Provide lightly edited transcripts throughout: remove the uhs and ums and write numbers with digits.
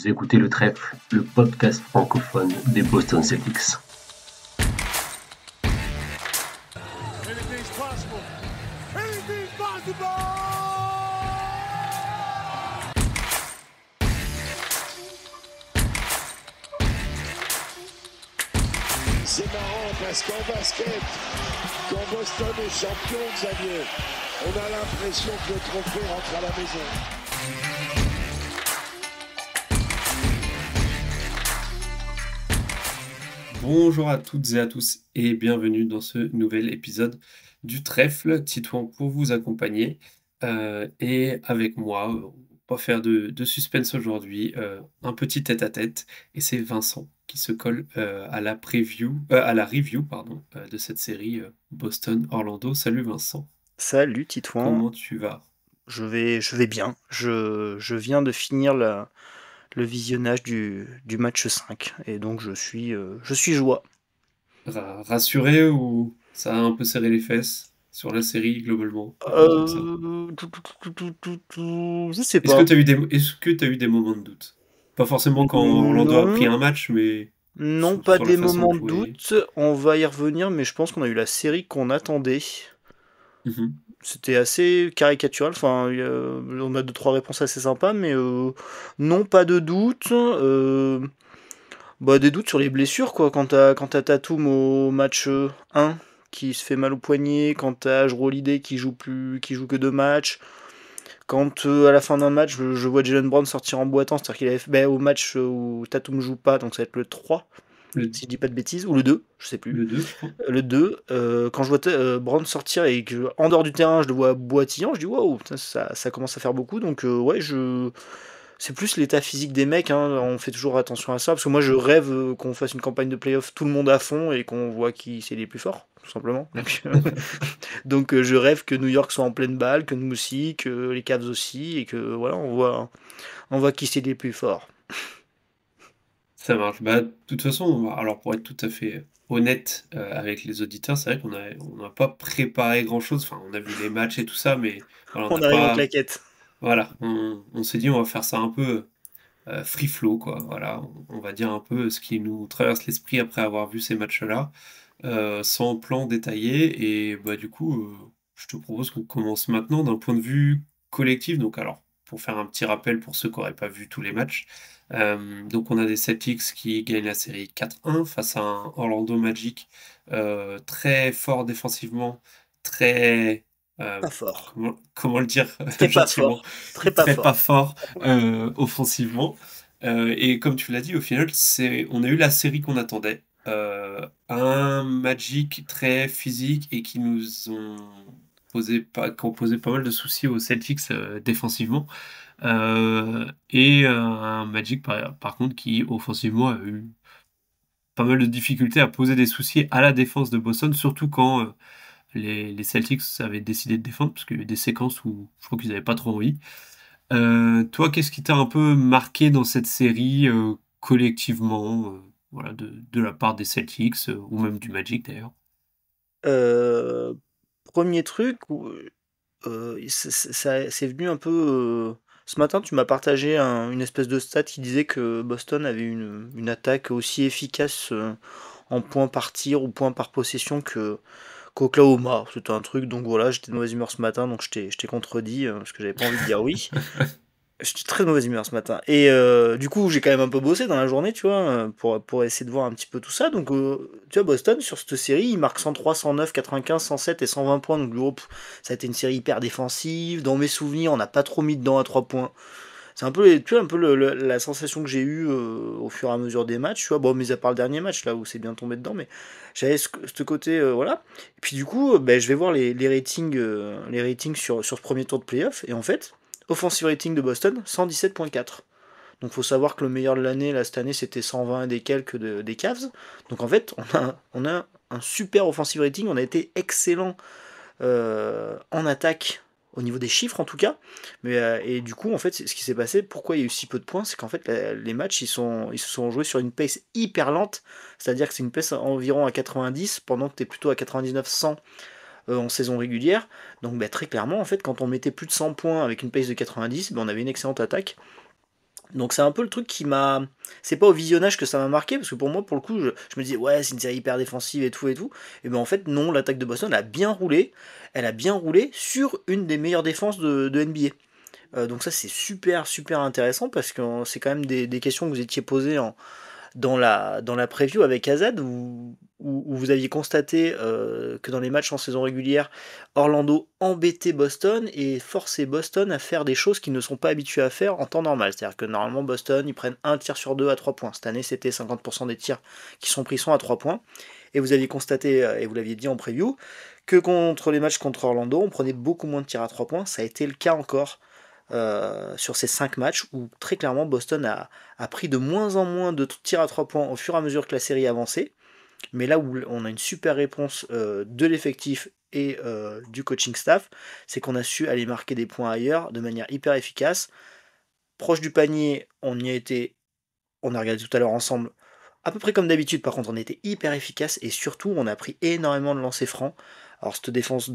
Vous écoutez Le Trèfle, le podcast francophone des Boston Celtics. Anything's possible. Anything's possible. C'est marrant parce qu'en basket, quand Boston est champion, Xavier, on a l'impression que le trophée rentre à la maison. Bonjour à toutes et à tous et bienvenue dans ce nouvel épisode du Trèfle, Titouan pour vous accompagner. Et avec moi, on va pas faire de suspense aujourd'hui, un petit tête-à-tête, et c'est Vincent qui se colle à la review de cette série Boston-Orlando. Salut Vincent, Salut Titouan, comment tu vas? je vais bien. Je viens de finir le visionnage du match 5 et donc je suis joie. Rassuré ou ça a un peu serré les fesses sur la série globalement? Comme ça. Je sais Est-ce pas. que tu as eu des moments de doute? Pas forcément quand Orlando a pris un match, mais Non, sur pas la des façon moments de de jouer. doute. On va y revenir, mais je pense qu'on a eu la série qu'on attendait. Mhm. C'était assez caricatural. Enfin, on a 2-3 réponses assez sympas, mais non, pas de doute. Des doutes sur les blessures, quoi. Quand t'as Tatum au match 1 qui se fait mal au poignet, quand t'as Jrue Holiday qui joue que 2 matchs, quand à la fin d'un match, je vois Jaylen Brown sortir en boitant, c'est-à-dire qu'il avait fait au match où Tatum joue pas, donc ça va être le 3, Le, si je dis pas de bêtises, ou le 2, je sais plus. le 2, je crois. Le 2, quand je vois Brown sortir et que en dehors du terrain, je le vois boitillant, je dis waouh, ça commence à faire beaucoup, donc ouais, c'est plus l'état physique des mecs, hein, on fait toujours attention à ça, parce que moi je rêve qu'on fasse une campagne de playoff tout le monde à fond et qu'on voit qui c'est les plus forts, tout simplement. Donc je rêve que New York soit en pleine balle, que nous aussi, que les Cavs aussi, et que voilà, on voit qui c'est les plus forts. Ça marche. Bah, de toute façon, alors pour être tout à fait honnête avec les auditeurs, c'est vrai on n'a pas préparé grand-chose. Enfin, on a vu les matchs et tout ça, mais voilà, on n'a On arrive en pas. claquette. Voilà, on s'est dit on va faire ça un peu free flow, quoi. Voilà, on va dire un peu ce qui nous traverse l'esprit après avoir vu ces matchs-là, sans plan détaillé. Et bah, du coup, je te propose qu'on commence maintenant d'un point de vue collectif. Donc, alors, pour faire un petit rappel pour ceux qui n'auraient pas vu tous les matchs, donc on a des Celtics qui gagnent la série 4-1 face à un Orlando Magic très fort défensivement, très. Pas fort. Comment le dire Très pas gentiment? fort. Très pas Très pas fort. fort offensivement. Et comme tu l'as dit, au final, on a eu la série qu'on attendait. Un Magic très physique et qui qui ont posé pas mal de soucis aux Celtics défensivement. Et un Magic par contre qui offensivement a eu pas mal de difficultés à poser des soucis à la défense de Boston, surtout quand les Celtics avaient décidé de défendre, parce qu'il y a eu des séquences où je crois qu'ils n'avaient pas trop envie. Toi, qu'est-ce qui t'a un peu marqué dans cette série collectivement, voilà, de la part des Celtics ou même du Magic d'ailleurs? Euh, Premier truc, c'est venu un peu. Ce matin, tu m'as partagé une espèce de stat qui disait que Boston avait une attaque aussi efficace en points par tir ou points par possession qu'Oklahoma. C'était un truc, donc voilà, j'étais de mauvaise humeur ce matin, donc je t'ai contredit parce que j'avais pas envie de dire oui. J'étais très de mauvaise humeur ce matin. Et du coup, j'ai quand même un peu bossé dans la journée, tu vois, pour essayer de voir un petit peu tout ça. Donc, tu vois, Boston, sur cette série, il marque 103, 109, 95, 107 et 120 points. Donc, ça a été une série hyper défensive. Dans mes souvenirs, on n'a pas trop mis dedans à 3 points. C'est un peu, tu vois, un peu la sensation que j'ai eue au fur et à mesure des matchs, tu vois. Bon, mis à part le dernier match, là, où c'est bien tombé dedans, mais j'avais ce côté, voilà. Et puis, du coup, je vais voir les ratings sur ce premier tour de playoff. Et en fait, offensive rating de Boston, 117.4. Donc faut savoir que le meilleur de l'année, là, cette année, c'était 120 et des quelques des Cavs. Donc en fait, on a un super offensive rating, on a été excellent en attaque, au niveau des chiffres en tout cas. Et du coup, en fait, ce qui s'est passé, pourquoi il y a eu si peu de points, c'est qu'en fait, les matchs, ils se sont joués sur une pace hyper lente, c'est-à-dire que c'est une pace environ à 90, pendant que tu es plutôt à 99-100 en saison régulière. Donc très clairement, en fait, quand on mettait plus de 100 points avec une pace de 90, on avait une excellente attaque. Donc c'est un peu le truc qui m'a... C'est pas au visionnage que ça m'a marqué, parce que pour moi, pour le coup, je me disais, ouais, c'est une série hyper défensive et tout et tout. Et ben en fait, non, l'attaque de Boston a bien roulé. Elle a bien roulé sur une des meilleures défenses de NBA. Donc ça, c'est super, super intéressant, parce que c'est quand même des questions que vous étiez posées dans la preview avec Azad, où vous aviez constaté que dans les matchs en saison régulière, Orlando embêtait Boston et forçait Boston à faire des choses qu'ils ne sont pas habitués à faire en temps normal. C'est-à-dire que normalement, Boston, ils prennent un tir sur deux à 3 points. Cette année, c'était 50% des tirs qui sont pris sont à 3 points. Et vous aviez constaté, et vous l'aviez dit en preview, que contre les matchs contre Orlando, on prenait beaucoup moins de tirs à 3 points. Ça a été le cas encore sur ces 5 matchs, où très clairement Boston a pris de moins en moins de tirs à 3 points au fur et à mesure que la série avançait. Mais là où on a une super réponse de l'effectif et du coaching staff, c'est qu'on a su aller marquer des points ailleurs de manière hyper efficace. Proche du panier, on y a été, on a regardé tout à l'heure ensemble, à peu près comme d'habitude. Par contre, on a été hyper efficace, et surtout on a pris énormément de lancers francs. Alors cette défense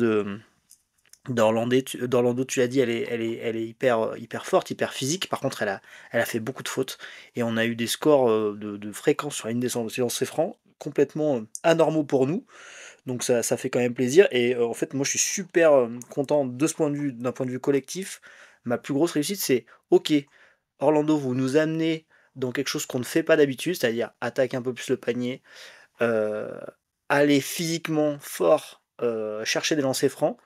d'Orlando, tu l'as dit, elle est hyper forte, hyper physique. Par contre, elle a fait beaucoup de fautes. Et on a eu des scores de fréquence sur la ligne des lancers francs complètement anormaux pour nous. Donc ça fait quand même plaisir. Et en fait, moi, je suis super content de ce point de vue, d'un point de vue collectif. Ma plus grosse réussite, c'est ok, Orlando, vous nous amenez dans quelque chose qu'on ne fait pas d'habitude, c'est-à-dire attaquer un peu plus le panier, euh, aller physiquement fort, chercher des lancers francs.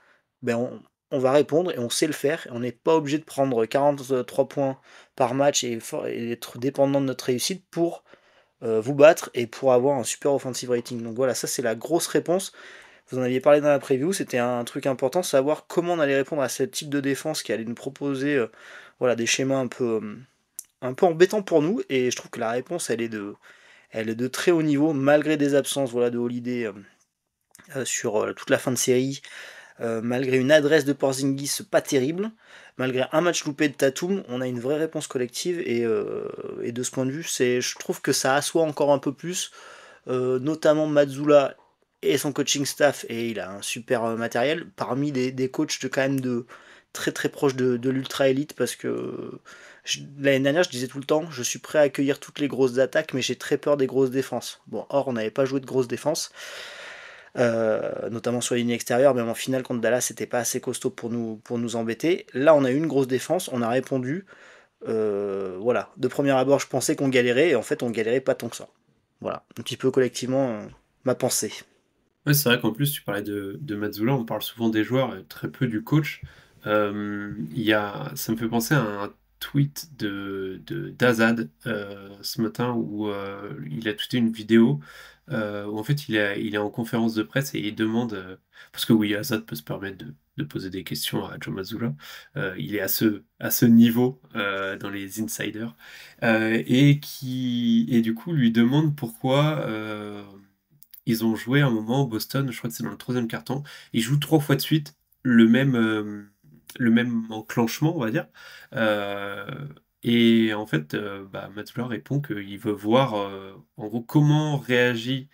Ben on va répondre, et on sait le faire. Et on n'est pas obligé de prendre 43 points par match et être dépendant de notre réussite pour vous battre et pour avoir un super offensive rating. Donc voilà, ça c'est la grosse réponse. Vous en aviez parlé dans la preview, c'était un truc important, savoir comment on allait répondre à ce type de défense qui allait nous proposer voilà, des schémas un peu embêtants pour nous. Et je trouve que la réponse, elle est de très haut niveau, malgré des absences, voilà, de Holiday sur toute la fin de série. Malgré une adresse de Porzingis pas terrible, malgré un match loupé de Tatum, on a une vraie réponse collective. Et de ce point de vue, je trouve que ça assoit encore un peu plus, notamment Mazzulla et son coaching staff, et il a un super matériel, parmi des coachs quand même de très très proche de l'ultra élite, parce que l'année dernière, je disais tout le temps, je suis prêt à accueillir toutes les grosses attaques, mais j'ai très peur des grosses défenses. Bon, or on n'avait pas joué de grosses défenses, notamment sur la ligne extérieure. Même en finale contre Dallas, c'était pas assez costaud pour nous embêter. Là, on a eu une grosse défense, on a répondu. Voilà, de premier abord, je pensais qu'on galérait, et en fait, on galérait pas tant que ça. Voilà, un petit peu collectivement, ma pensée. Ouais, c'est vrai qu'en plus, tu parlais de Mazzulla, on parle souvent des joueurs et très peu du coach. Ça me fait penser à un tweet d'Azad ce matin, où il a tweeté une vidéo où en fait il est en conférence de presse et il demande, parce que oui, Azad peut se permettre de poser des questions à Joe Mazzulla, il est à ce niveau dans les insiders, et du coup lui demande pourquoi. Ils ont joué un moment, Boston, je crois que c'est dans le troisième quart-temps, ils jouent 3 fois de suite le même enclenchement, on va dire. Euh, et en fait, Mazzulla répond qu'il veut voir, en gros, comment réagit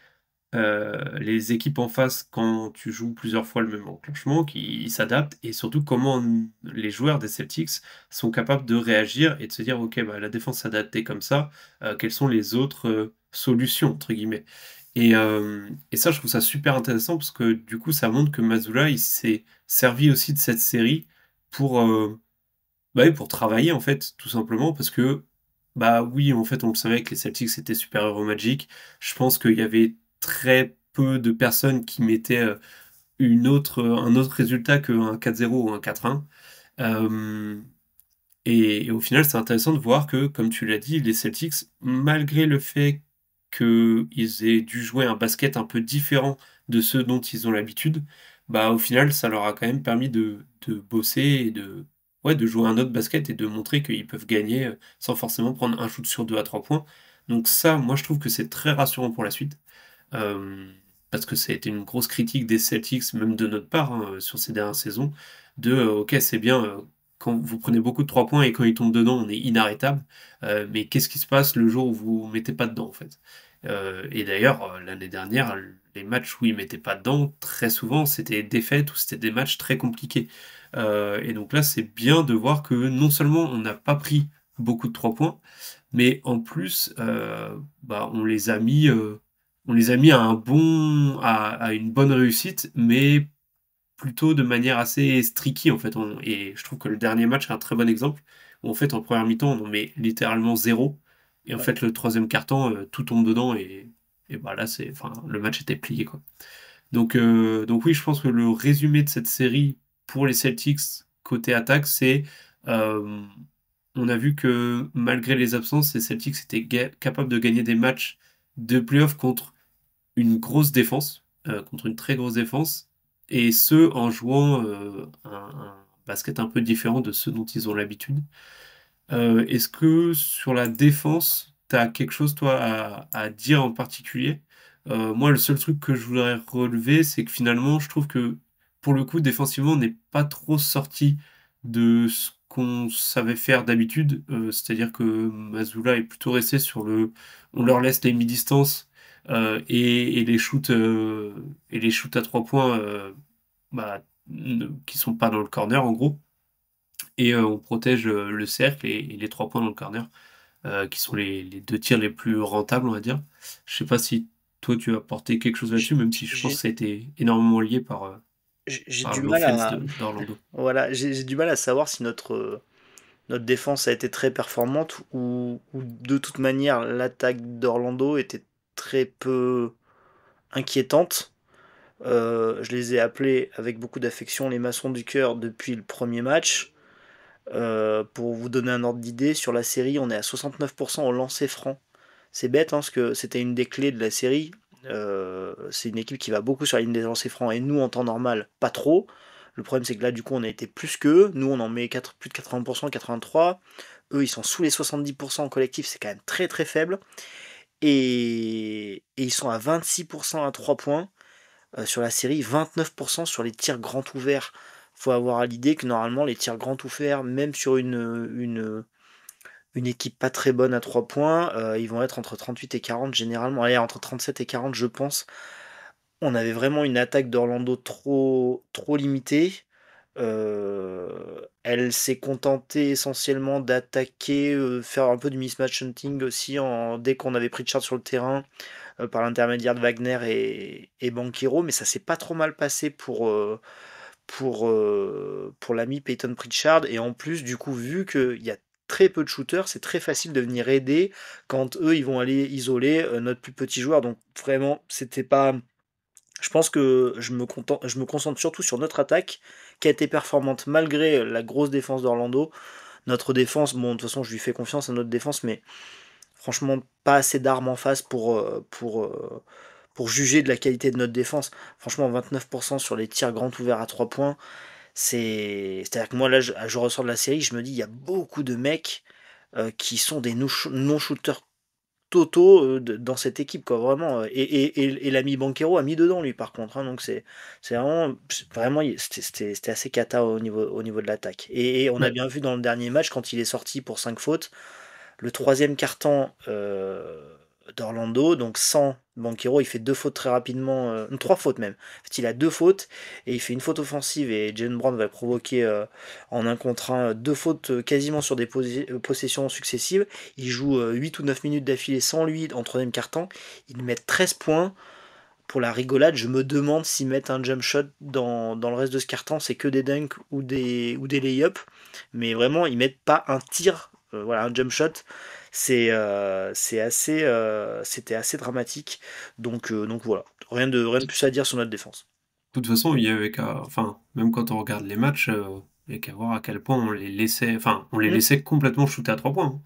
les équipes en face quand tu joues plusieurs fois le même enclenchement, qui s'adaptent, et surtout comment les joueurs des Celtics sont capables de réagir et de se dire, ok, la défense s'est adaptée comme ça, quelles sont les autres solutions, entre guillemets. Et ça, je trouve ça super intéressant, parce que du coup, ça montre que Mazzulla, il s'est servi aussi de cette série pour, oui, pour travailler, en fait, tout simplement, parce que, bah oui, en fait, on le savait que les Celtics étaient supérieurs au Magic. Je pense qu'il y avait très peu de personnes qui mettaient un autre résultat qu'un 4-0 ou un 4-1. Euh, et au final, c'est intéressant de voir que, comme tu l'as dit, les Celtics, malgré le fait qu'ils aient dû jouer un basket un peu différent de ceux dont ils ont l'habitude, bah au final, ça leur a quand même permis de bosser et ouais, de jouer un autre basket et de montrer qu'ils peuvent gagner sans forcément prendre un shoot sur 2 à 3 points. Donc ça, moi, je trouve que c'est très rassurant pour la suite. Euh, Parce que ça a été une grosse critique des Celtics, même de notre part, hein, sur ces dernières saisons, ok, c'est bien, quand vous prenez beaucoup de 3 points et quand ils tombent dedans, on est inarrêtable, mais qu'est-ce qui se passe le jour où vous mettez pas dedans, en fait? Et d'ailleurs, l'année dernière, les matchs où ils mettaient pas dedans, très souvent, c'était des défaites ou c'était des matchs très compliqués. Et donc là, c'est bien de voir que non seulement on n'a pas pris beaucoup de 3 points, mais en plus, on les a mis à une bonne réussite, mais plutôt de manière assez streaky en fait. Et je trouve que le dernier match est un très bon exemple, où en fait en première mi-temps on en met littéralement zéro, et en Ouais. fait le troisième quart-temps tout tombe dedans, et bah là le match était plié quoi. Donc oui, je pense que le résumé de cette série pour les Celtics côté attaque, c'est euh, on a vu que malgré les absences, les Celtics étaient capables de gagner des matchs de playoff contre une grosse défense, contre une très grosse défense, et ce en jouant un basket un peu différent de ceux dont ils ont l'habitude. Est-ce que sur la défense, tu as quelque chose, toi, à dire en particulier? Moi, le seul truc que je voudrais relever, c'est que finalement, je trouve que pour le coup, défensivement, on n'est pas trop sorti de ce qu'on savait faire d'habitude. C'est-à-dire que Mazzulla est plutôt resté sur le on leur laisse les mi-distances et les shoots à 3 points qui sont pas dans le corner, en gros. Et on protège le cercle et les 3 points dans le corner, qui sont les deux tirs les plus rentables, on va dire. Je sais pas si toi tu as apporté quelque chose là-dessus, J'ai même si je pense que j'ai- ça a été énormément lié j'ai par du mal l'offense à d'Orlando. voilà, j'ai du mal à savoir si notre défense a été très performante ou de toute manière l'attaque d'Orlando était très peu inquiétante. Je les ai appelés avec beaucoup d'affection les maçons du cœur depuis le premier match. Pour vous donner un ordre d'idée, sur la série, on est à 69% au lancer franc. C'est bête, hein, parce que c'était une des clés de la série. C'est une équipe qui va beaucoup sur la ligne des lancers francs et nous, en temps normal, pas trop. Le problème, c'est que là, du coup, on a été plus qu'eux. Nous, on en met plus de 80%, 83%. Eux, ils sont sous les 70% en collectif, c'est quand même très très faible. Et ils sont à 26% à 3 points sur la série, 29% sur les tirs grands ouverts. Faut avoir à l'idée que normalement, les tirs grands ouverts, même sur une équipe pas très bonne à 3 points, ils vont être entre 38 et 40 généralement. Allez, entre 37 et 40, je pense. On avait vraiment une attaque d'Orlando trop limitée. Elle s'est contentée essentiellement d'attaquer, faire un peu du mismatch hunting aussi dès qu'on avait Pritchard sur le terrain par l'intermédiaire de Wagner et Banchero, mais ça s'est pas trop mal passé pour l'ami Peyton Pritchard. Et en plus, du coup, vu qu'il y a très peu de shooters, c'est très facile de venir aider quand eux, ils vont aller isoler notre plus petit joueur. Donc vraiment, c'était pas... Je pense que je me concentre surtout sur notre attaque qui a été performante malgré la grosse défense d'Orlando. Notre défense, bon, de toute façon, je lui fais confiance à notre défense, mais franchement, pas assez d'armes en face pour juger de la qualité de notre défense. Franchement, 29% sur les tirs grands ouverts à 3 points, c'est-à-dire que moi, là, je ressors de la série, je me dis, il y a beaucoup de mecs qui sont des non-shooters totaux dans cette équipe, quoi, vraiment. Et l'ami Banquero a mis dedans, lui, par contre. Hein, donc, vraiment c'était assez cata au niveau de l'attaque. Et on a Ouais. bien vu dans le dernier match, quand il est sorti pour 5 fautes, le troisième carton d'Orlando, donc sans Banchero, il fait 2 fautes très rapidement, 3 fautes même. En fait, il a 2 fautes et il fait une faute offensive et Jalen Brown va provoquer en 1 contre 1 2 fautes quasiment sur des possessions successives. Il joue 8 ou 9 minutes d'affilée sans lui en troisième carton. Il met 13 points. Pour la rigolade, je me demande s'ils mettent un jump shot dans le reste de ce carton, c'est que des dunks ou des lay-ups. Mais vraiment, ils mettent pas un tir, voilà, un jump shot. C'était assez dramatique. Donc voilà, rien de plus à dire sur notre défense. De toute façon, il y avait enfin, même quand on regarde les matchs, il y a qu'à voir à quel point on les Hmm. laissait complètement shooter à 3 points.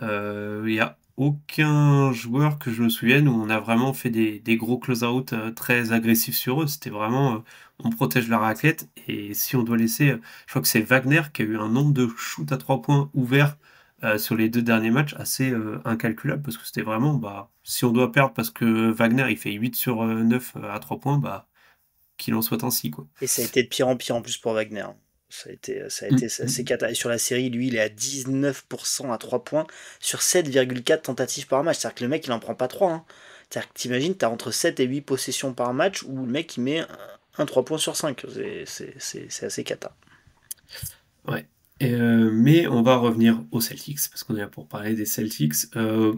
Hein. Il n'y a aucun joueur que je me souvienne où on a vraiment fait des gros close-out très agressifs sur eux. C'était vraiment, on protège la raquette et si on doit laisser, je crois que c'est Wagner qui a eu un nombre de shoots à 3 points ouverts sur les 2 derniers matchs assez incalculable parce que c'était vraiment, si on doit perdre parce que Wagner il fait 8 sur 9 à 3 points, qu'il en soit ainsi, quoi. Et ça a été de pire en pire en plus pour Wagner. Ça a été assez cata. Et sur la série, lui, il est à 19% à 3 points sur 7,4 tentatives par match. C'est-à-dire que le mec, il en prend pas 3. Hein. C'est-à-dire que t'imagines, t'as entre 7 et 8 possessions par match où le mec, il met un 3 points sur 5. C'est assez cata. Ouais. Mais on va revenir aux Celtics, parce qu'on est là pour parler des Celtics.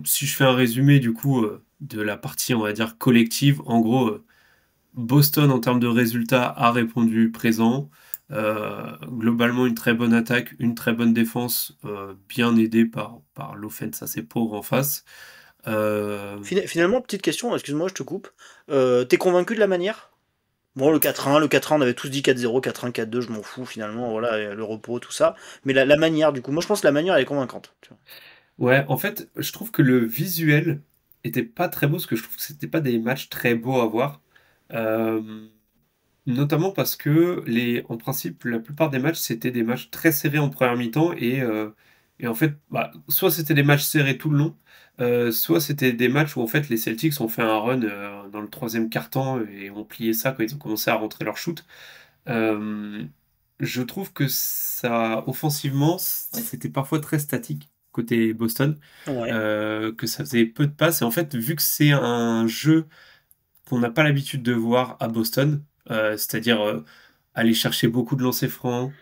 Si je fais un résumé du coup de la partie, on va dire, collective, en gros, Boston en termes de résultats a répondu présent. Globalement, une très bonne attaque, une très bonne défense, bien aidée par l'offense assez pauvre en face. Finalement, petite question, excuse-moi, je te coupe. T'es convaincu de la manière? Bon, le 4-1, on avait tous dit 4-0, 4-1, 4-2, je m'en fous finalement, voilà, le repos, tout ça. Mais la manière, du coup, moi je pense que la manière elle est convaincante. Tu vois. Ouais, en fait, je trouve que le visuel était pas très beau, parce que je trouve que c'était pas des matchs très beaux à voir. Euh, Notamment parce que en principe, la plupart des matchs, c'était des matchs très serrés en première mi-temps et en fait, soit c'était des matchs serrés tout le long, soit c'était des matchs où en fait les Celtics ont fait un run dans le troisième quart-temps et ont plié ça quand ils ont commencé à rentrer leur shoot. Euh, je trouve que ça, offensivement, c'était parfois très statique côté Boston, Ouais. que ça faisait peu de passes et en fait, vu que c'est un jeu qu'on n'a pas l'habitude de voir à Boston, c'est-à-dire aller chercher beaucoup de lancers francs,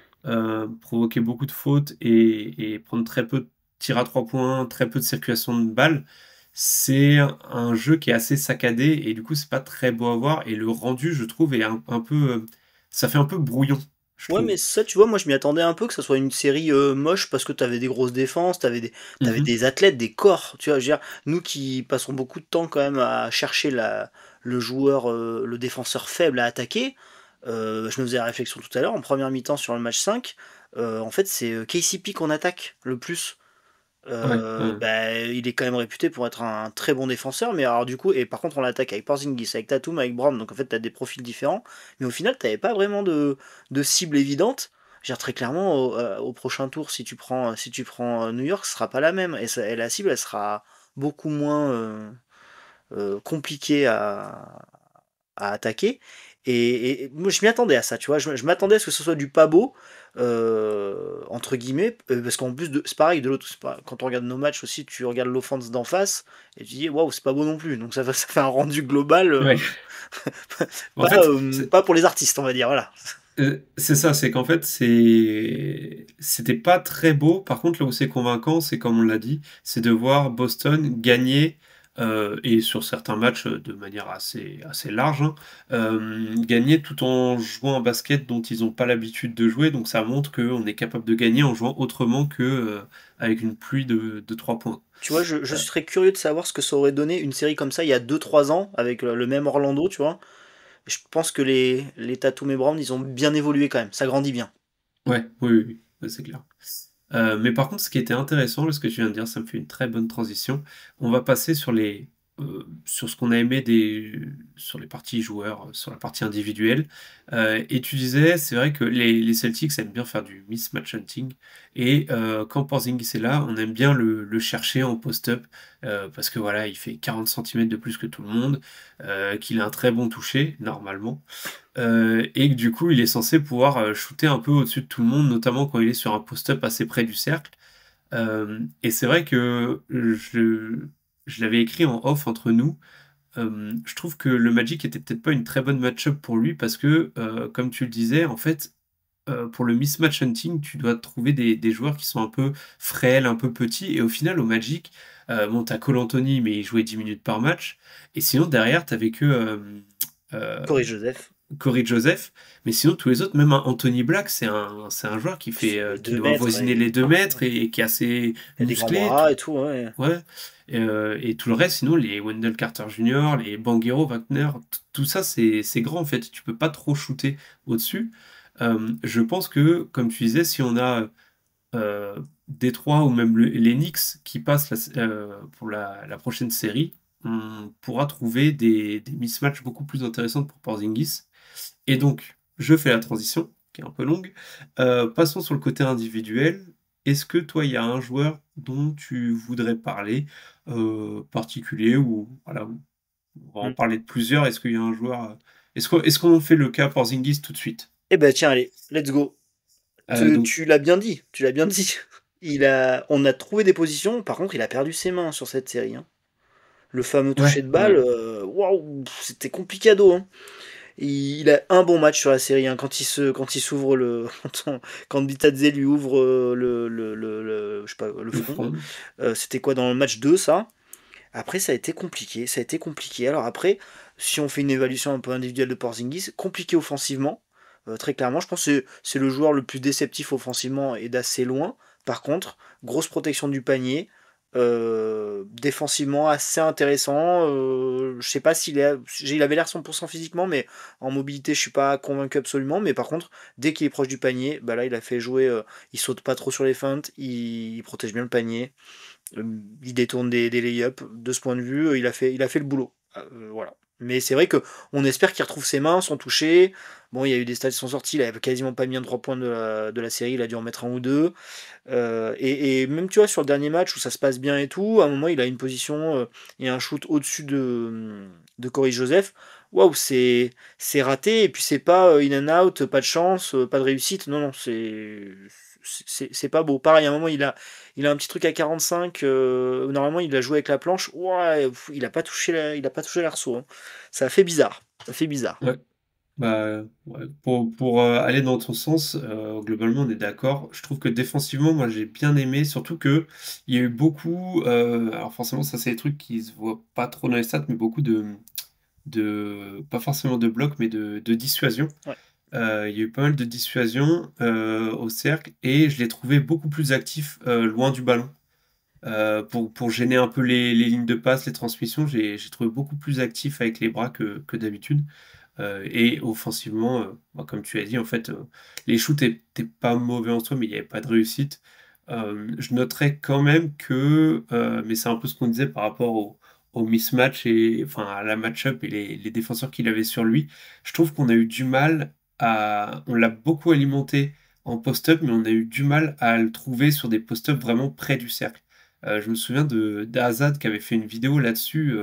provoquer beaucoup de fautes et prendre très peu de tirs à 3 points, très peu de circulation de balles. C'est un jeu qui est assez saccadé et du coup c'est pas très beau à voir et le rendu je trouve est un peu ça fait un peu brouillon je Ouais, trouve. mais ça, tu vois, moi je m'y attendais un peu que ça soit une série moche parce que t'avais des grosses défenses, t'avais Mhm. des athlètes, des corps. Tu vois, je veux dire, nous qui passons beaucoup de temps quand même à chercher le joueur, le défenseur faible à attaquer, je me faisais la réflexion tout à l'heure, en première mi-temps sur le match 5, en fait c'est KCP qu'on attaque le plus. Ouais, ouais. Bah, il est quand même réputé pour être un très bon défenseur, mais alors du coup, et par contre on l'attaque avec Porzingis, avec Tatum, avec Brown, donc en fait t'as des profils différents, mais au final t'avais pas vraiment de cible évidente. Je veux dire, très clairement, au prochain tour, si tu prends New York, ce sera pas la même, et la cible elle sera beaucoup moins compliquée à attaquer. Et moi, je m'y attendais à ça, tu vois. Je m'attendais à ce que ce soit du pas beau, entre guillemets, parce qu'en plus, c'est pareil, de l'autre, quand on regarde nos matchs aussi, tu regardes l'offense d'en face, et tu dis, waouh, c'est pas beau non plus. Donc ça fait un rendu global, Ouais. En pas, fait, pas pour les artistes, on va dire, voilà. c'est ça, c'est qu'en fait, c'était pas très beau. Par contre, là où c'est convaincant, c'est comme on l'a dit, c'est de voir Boston gagner, et sur certains matchs de manière assez large, hein, gagner tout en jouant un basket dont ils n'ont pas l'habitude de jouer. Donc ça montre qu'on est capable de gagner en jouant autrement que avec une pluie de 3 points. Tu vois, je Euh, serais curieux de savoir ce que ça aurait donné une série comme ça il y a 2-3 ans, avec le même Orlando, tu vois. Je pense que les Tatum et Brown, ils ont bien évolué quand même, ça grandit bien. ouais, oui, oui, oui, ça, c'est clair. Mais par contre, ce qui était intéressant, ce que tu viens de dire, ça me fait une très bonne transition. On va passer sur ce qu'on a aimé sur les parties joueurs, sur la partie individuelle. Et tu disais, c'est vrai que les Celtics aiment bien faire du mismatch hunting. Et quand Porzingis est là, on aime bien le chercher en post-up parce que voilà, il fait 40 cm de plus que tout le monde, qu'il a un très bon toucher normalement. Et que du coup il est censé pouvoir shooter un peu au-dessus de tout le monde, notamment quand il est sur un post-up assez près du cercle. Et c'est vrai que je l'avais écrit en off entre nous. Je trouve que le Magic était peut-être pas une très bonne match-up pour lui parce que, comme tu le disais, en fait, pour le mismatch hunting, tu dois trouver des joueurs qui sont un peu frêles, un peu petits. Et au final, au Magic, bon, t'as Cole Anthony, mais il jouait 10 minutes par match. Et sinon, derrière, t'avais que euh, Corey Joseph, Corey Joseph, mais sinon tous les autres, même un Anthony Black, c'est un joueur qui fait, les qui 2 doit mètres, avoisiner les 2 mètres et qui est assez il a des grands musclé, bras et tout, ouais. ouais. Et tout le reste, sinon les Wendell Carter Jr., les Banguero, Wagner, tout ça c'est grand en fait. Tu peux pas trop shooter au-dessus. Je pense que, comme tu disais, si on a Détroit ou même les Knicks qui passent pour la prochaine série, on pourra trouver des mismatchs beaucoup plus intéressants pour Porzingis. Et donc, je fais la transition, qui est un peu longue. Passons sur le côté individuel. Est-ce que toi, il y a un joueur dont tu voudrais parler, particulier, ou voilà, on va en Mm. parler de plusieurs. Est-ce qu'il y a un joueur. Est-ce qu'on fait le cas Porzingis tout de suite? Eh ben tiens, allez, let's go. Donc, Tu l'as bien dit, tu l'as bien dit. On a trouvé des positions, par contre il a perdu ses mains sur cette série, hein. Le fameux toucher ouais, de balle, ouais. waouh, c'était complicado, hein. Il a un bon match sur la série, hein, quand il s'ouvre le quand Bitadze lui ouvre je sais pas, le Le front. front. C'était quoi dans le match 2 ça? Après ça a été compliqué, ça a été compliqué. Alors après, si on fait une évaluation un peu individuelle de Porzingis, compliqué offensivement, très clairement, je pense que c'est le joueur le plus déceptif offensivement et d'assez loin. Par contre, grosse protection du panier, défensivement assez intéressant. Je sais pas il avait l'air 100% physiquement, mais en mobilité, je suis pas convaincu absolument. Mais par contre, dès qu'il est proche du panier, bah là, il a fait jouer. Il saute pas trop sur les feintes, il protège bien le panier, il détourne des lay-ups. De ce point de vue, il a fait le boulot. Voilà. Mais c'est vrai que on espère qu'il retrouve ses mains sans toucher. Bon, il y a eu des stats qui sont sortis, il avait quasiment pas mis un 3 points de la série, il a dû en mettre un ou deux. Et même tu vois sur le dernier match où ça se passe bien et tout, à un moment il a une position et un shoot au-dessus de Corey Joseph. Waouh, c'est raté et puis c'est pas in and out, pas de chance, pas de réussite. Non, non, c'est pas beau. Pareil, à un moment il a un petit truc à 45. Normalement il a joué avec la planche. Ouais, il a pas touché l'arceau, hein. Ça fait bizarre. Ça fait bizarre. Ouais. Bah, ouais, pour aller dans ton sens, globalement, on est d'accord. Je trouve que défensivement, moi, j'ai bien aimé, surtout que il y a eu beaucoup, alors forcément, ça, c'est des trucs qui se voient pas trop dans les stats, mais beaucoup pas forcément de blocs, mais de dissuasion. Ouais. Il y a eu pas mal de dissuasion au cercle, et je l'ai trouvé beaucoup plus actif loin du ballon. Pour gêner un peu les lignes de passe, les transmissions, j'ai trouvé beaucoup plus actif avec les bras que d'habitude. Et offensivement, comme tu as dit, en fait, les shoots étaient pas mauvais en soi, mais il n'y avait pas de réussite. Je noterais quand même que, mais c'est un peu ce qu'on disait par rapport au mismatch et enfin à la match-up et les défenseurs qu'il avait sur lui. Je trouve qu'on a eu du mal on l'a beaucoup alimenté en post-up, mais on a eu du mal à le trouver sur des post-up vraiment près du cercle. Je me souviens d'Azad qui avait fait une vidéo là-dessus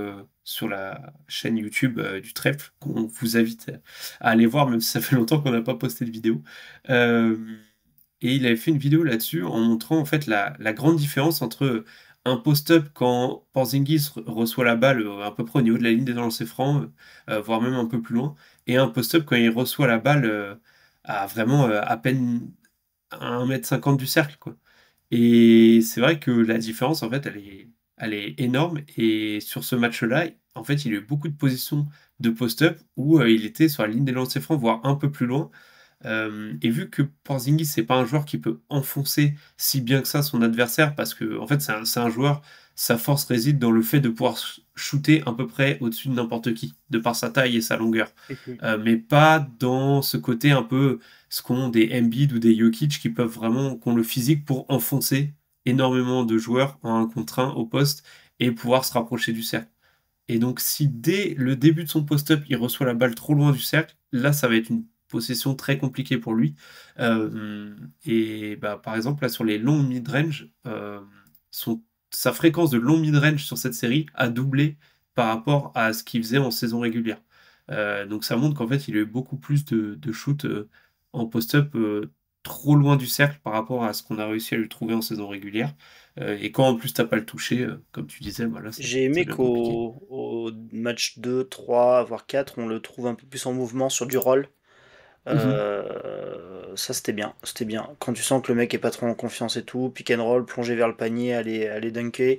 sur la chaîne YouTube du Trèfle, qu'on vous invite à aller voir, même si ça fait longtemps qu'on n'a pas posté de vidéo. Euh, et il avait fait une vidéo là-dessus en montrant en fait la grande différence entre un post-up quand Porzingis reçoit la balle à peu près au niveau de la ligne des lancers francs, voire même un peu plus loin, et un post-up quand il reçoit la balle à vraiment à peine 1,50 m du cercle, quoi. Et c'est vrai que la différence, en fait, elle est énorme. Et sur ce match-là, en fait, il y a eu beaucoup de positions de post-up où il était sur la ligne des lancers francs, voire un peu plus loin. Et vu que Porzingis, c'est pas un joueur qui peut enfoncer si bien que ça son adversaire, parce que en fait, c'est un joueur, sa force réside dans le fait de pouvoir shooter à peu près au-dessus de n'importe qui, de par sa taille et sa longueur. Mais pas dans ce côté un peu ce qu'ont des Embiid ou des Jokic qui peuvent vraiment, qui ont le physique pour enfoncer énormément de joueurs en 1 contre 1 au poste et pouvoir se rapprocher du cercle. Et donc, si dès le début de son post-up, il reçoit la balle trop loin du cercle, là, ça va être une possession très compliquée pour lui. Et bah, par exemple, là, sur les longs mid-range, sa fréquence de long mid-range sur cette série a doublé par rapport à ce qu'il faisait en saison régulière. Donc, ça montre qu'en fait, il a eu beaucoup plus de shoots en post-up trop loin du cercle par rapport à ce qu'on a réussi à lui trouver en saison régulière. Et quand en plus t'as pas le touché, comme tu disais, voilà, J'ai ça aimé devient compliqué. qu'au match 2, 3, voire 4, on le trouve un peu plus en mouvement sur du roll. Mhm. Ça c'était bien, c'était bien. Quand tu sens que le mec est pas trop en confiance et tout, pick and roll, plonger vers le panier, aller dunker.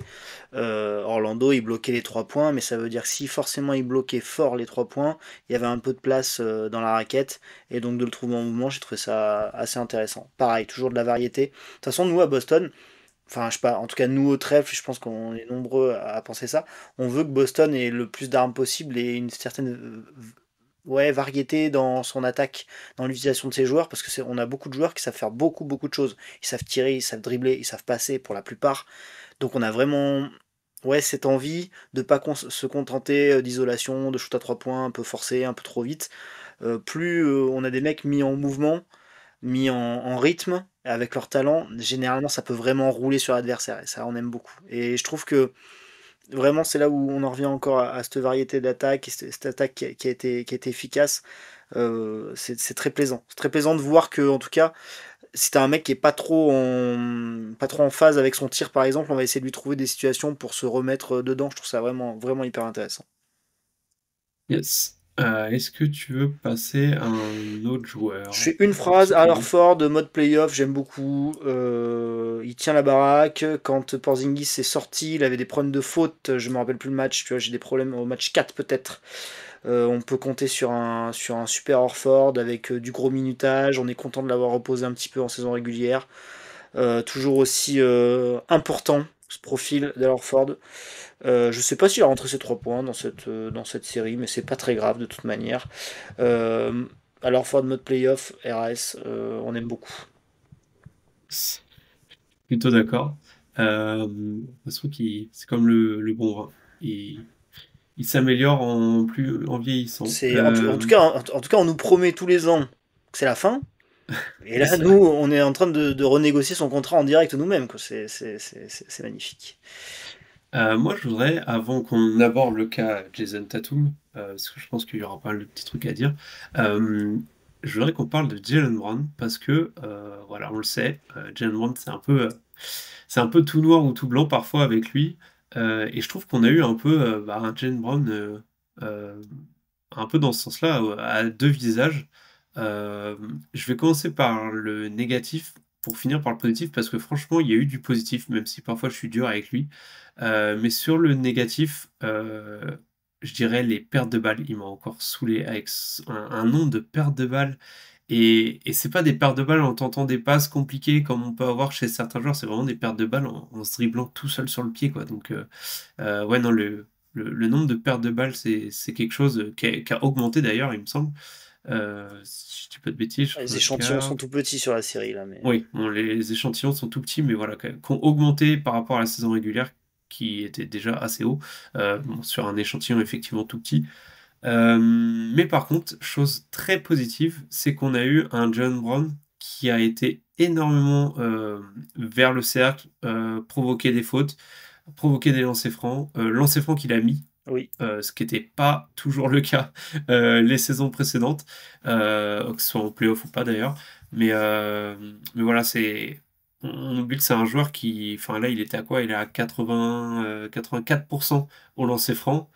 Orlando il bloquait les 3 points, mais ça veut dire que si forcément il bloquait fort les 3 points, il y avait un peu de place dans la raquette, et donc de le trouver en mouvement, j'ai trouvé ça assez intéressant. Pareil, toujours de la variété. De toute façon, nous à Boston, enfin je sais pas, en tout cas nous au trèfle, je pense qu'on est nombreux à penser ça, on veut que Boston ait le plus d'armes possible et une certaine ouais, variété dans son attaque, dans l'utilisation de ses joueurs, parce que on a beaucoup de joueurs qui savent faire beaucoup, beaucoup de choses. Ils savent tirer, ils savent dribbler, ils savent passer pour la plupart. Donc on a vraiment ouais, cette envie de pas se contenter d'isolation, de shoot à 3 points un peu forcé, un peu trop vite. Plus on a des mecs mis en mouvement, mis en rythme, avec leur talent, généralement ça peut vraiment rouler sur l'adversaire, et ça on aime beaucoup. Et je trouve que vraiment, c'est là où on en revient encore à cette variété d'attaques et cette attaque qui a été efficace. C'est très plaisant. C'est très plaisant de voir que, en tout cas, si t'as un mec qui est pas trop en phase avec son tir, par exemple, on va essayer de lui trouver des situations pour se remettre dedans. Je trouve ça vraiment, vraiment hyper intéressant. Yes. Est-ce que tu veux passer à un autre Je joueur? fais une phrase, Al Horford, mode playoff, j'aime beaucoup. Il tient la baraque. Quand Porzingis est sorti, il avait des problèmes de faute. Je me rappelle plus le match, tu vois, j'ai des problèmes au match 4 peut-être. On peut compter sur un super Horford avec du gros minutage. On est content de l'avoir reposé un petit peu en saison régulière. Toujours aussi important, ce profil d'Al Horford. Je sais pas s'il a rentré ses 3 points dans cette série, mais c'est pas très grave de toute manière. Euh, alors Ford mode playoff, RAS, on aime beaucoup. Plutôt d'accord. Je trouve qu'il c'est comme le bon vin. Il s'améliore en vieillissant. En tout cas, en tout cas, on nous promet tous les ans que c'est la fin. Et là, C'est nous, vrai. on est en train de renégocier son contrat en direct nous-mêmes, quoi. C'est magnifique. Moi, je voudrais, avant qu'on aborde le cas Jason Tatum, parce que je pense qu'il y aura pas mal de petits trucs à dire, je voudrais qu'on parle de Jaylen Brown, parce que, voilà, on le sait, Jaylen Brown, c'est un peu tout noir ou tout blanc parfois avec lui, et je trouve qu'on a eu un peu un Jaylen Brown euh, un peu dans ce sens-là, à deux visages. Euh, je vais commencer par le négatif pour finir par le positif, parce que franchement, il y a eu du positif, même si parfois je suis dur avec lui. Mais sur le négatif, je dirais les pertes de balles. Il m'a encore saoulé avec un nombre de pertes de balles. Et c'est pas des pertes de balles en tentant des passes compliquées comme on peut avoir chez certains joueurs, c'est vraiment des pertes de balles en se dribblant tout seul sur le pied, quoi. Donc, ouais, non, le nombre de pertes de balles, c'est quelque chose qui a augmenté d'ailleurs, il me semble. Si je dis pas de bêtises, je Les échantillons sont regarde. tout petits sur la série, là, mais... Oui, bon, les échantillons sont tout petits, mais voilà, qui ont augmenté par rapport à la saison régulière, qui était déjà assez haut, bon, sur un échantillon effectivement tout petit. Mais par contre, chose très positive, c'est qu'on a eu un John Brown qui a été énormément vers le cercle, provoquer des fautes, provoquer des lancers francs qu'il a mis, Oui. ce qui n'était pas toujours le cas les saisons précédentes, que ce soit en playoff ou pas d'ailleurs. Mais voilà, on oublie que c'est un joueur qui, enfin là, il était à quoi? Il est à 84% au lancer franc.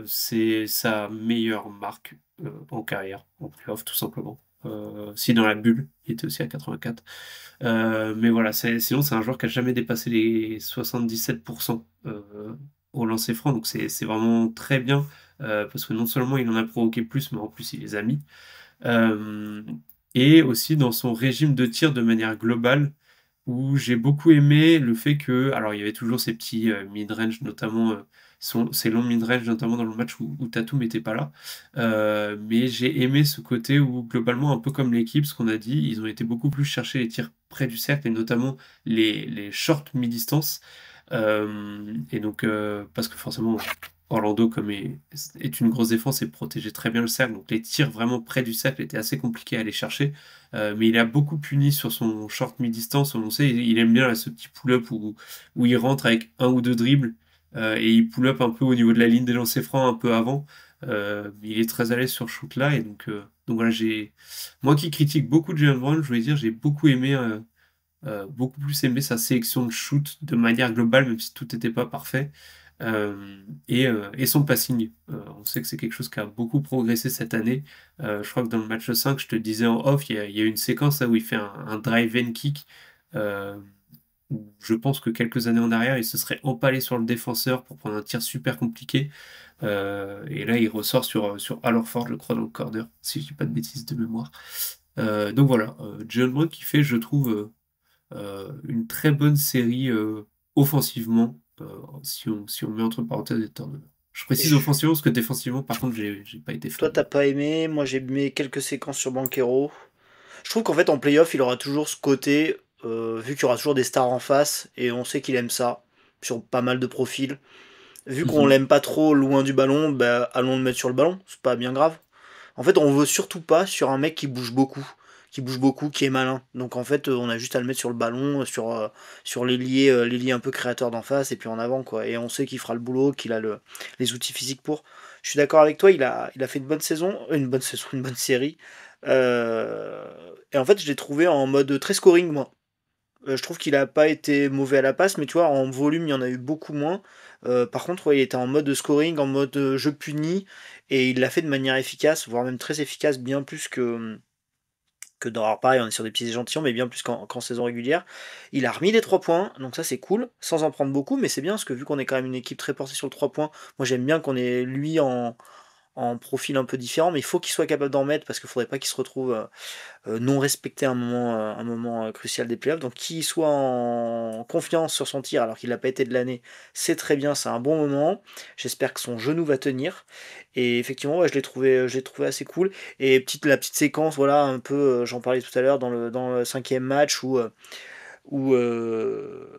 C'est sa meilleure marque en carrière, en playoff, tout simplement. Si dans la bulle, il était aussi à 84. Mais voilà, sinon, c'est un joueur qui a jamais dépassé les 77% au lancer franc. Donc, c'est vraiment très bien. Parce que non seulement il en a provoqué plus, mais en plus, il les a mis. Euh, et aussi dans son régime de tir de manière globale, où j'ai beaucoup aimé le fait que, alors il y avait toujours ces petits mid-range, notamment ces longs mid-range, notamment dans le match où Tatum n'était pas là. Mais j'ai aimé ce côté où, globalement, un peu comme l'équipe, ce qu'on a dit, ils ont été beaucoup plus chercher les tirs près du cercle, et notamment les short mi-distance. Et donc, parce que forcément, Orlando, comme est une grosse défense, et protégeait très bien le cercle, donc les tirs vraiment près du cercle étaient assez compliqués à aller chercher. Mais il a beaucoup puni sur son short mi-distance. On sait, il aime bien là, ce petit pull-up où il rentre avec un ou deux dribbles et il pull-up un peu au niveau de la ligne des lancers francs un peu avant. Il est très à l'aise sur ce shoot-là. Et donc voilà, moi qui critique beaucoup de Jaylen Brown, je voulais dire, j'ai beaucoup plus aimé sa sélection de shoot de manière globale, même si tout n'était pas parfait. Et son passing. On sait que c'est quelque chose qui a beaucoup progressé cette année. Je crois que dans le match 5, je te disais en off, il y a une séquence là où il fait un drive and kick. euh, où je pense que quelques années en arrière, il se serait empalé sur le défenseur pour prendre un tir super compliqué. Et là, il ressort sur Al Horford, je crois, dans le corner, si je dis pas de bêtises de mémoire. Donc voilà, Jalen Brown qui fait, je trouve, une très bonne série offensivement, si on met entre parenthèses les turnovers. Je Et précise offensivement parce que défensivement, par contre, j'ai pas été toi, fan. t'as pas aimé, moi j'ai aimé quelques séquences sur Banquero. Je trouve qu'en fait, en playoff, il aura toujours ce côté, vu qu'il y aura toujours des stars en face, et on sait qu'il aime ça, sur pas mal de profils. Vu qu'on Mhm. l'aime pas trop loin du ballon, bah allons le mettre sur le ballon, c'est pas bien grave. En fait, on veut surtout pas sur un mec qui bouge beaucoup, qui est malin. Donc en fait, on a juste à le mettre sur le ballon, sur l'ailier un peu créateur d'en face, et puis en avant, quoi. Et on sait qu'il fera le boulot, qu'il a les outils physiques pour. Je suis d'accord avec toi, il a fait une bonne saison, une bonne série. Et en fait, je l'ai trouvé en mode très scoring, moi. Je trouve qu'il a pas été mauvais à la passe, mais tu vois, en volume, il y en a eu beaucoup moins. Par contre, ouais, il était en mode scoring, en mode jeu puni, et il l'a fait de manière efficace, voire même très efficace, bien plus que dans. Alors pareil, on est sur des petits échantillons, mais bien plus qu'en saison régulière. Il a remis les 3 points, donc ça c'est cool, sans en prendre beaucoup, mais c'est bien, parce que vu qu'on est quand même une équipe très portée sur le 3 points, moi j'aime bien qu'on ait lui en profil un peu différent, mais il faut qu'il soit capable d'en mettre, parce qu'il faudrait pas qu'il se retrouve non respecté à un moment crucial des playoffs. Donc qu'il soit en confiance sur son tir alors qu'il n'a pas été de l'année, c'est très bien, c'est un bon moment. J'espère que son genou va tenir. Et effectivement, ouais, je l'ai trouvé assez cool. Et la petite séquence, voilà, un peu, j'en parlais tout à l'heure dans le 5e match où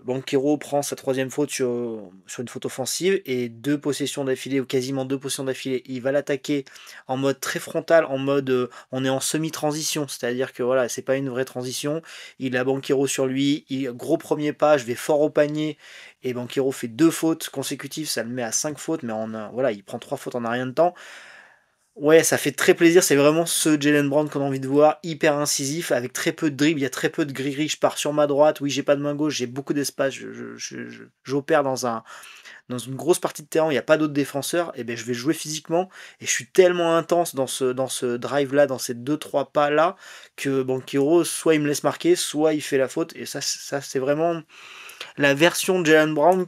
Banchero prend sa 3e faute sur une faute offensive et 2 possessions d'affilée, ou quasiment 2 possessions d'affilée. Il va l'attaquer en mode très frontal, en mode on est en semi-transition, c'est-à-dire que voilà, c'est pas une vraie transition. Il a Banchero sur lui, gros premier pas, je vais fort au panier, et Banchero fait 2 fautes consécutives, ça le met à 5 fautes, mais voilà, il prend 3 fautes en un rien de temps. Ouais, ça fait très plaisir, c'est vraiment ce Jaylen Brown qu'on a envie de voir, hyper incisif, avec très peu de dribble, il y a très peu de gris-gris, je pars sur ma droite, oui j'ai pas de main gauche, j'ai beaucoup d'espace, j'opère dans une grosse partie de terrain, il n'y a pas d'autres défenseurs, et ben je vais jouer physiquement, et je suis tellement intense dans ce drive-là, dans ces 2-3 pas-là, que Banchero, soit il me laisse marquer, soit il fait la faute, et ça c'est vraiment la version de Jaylen Brown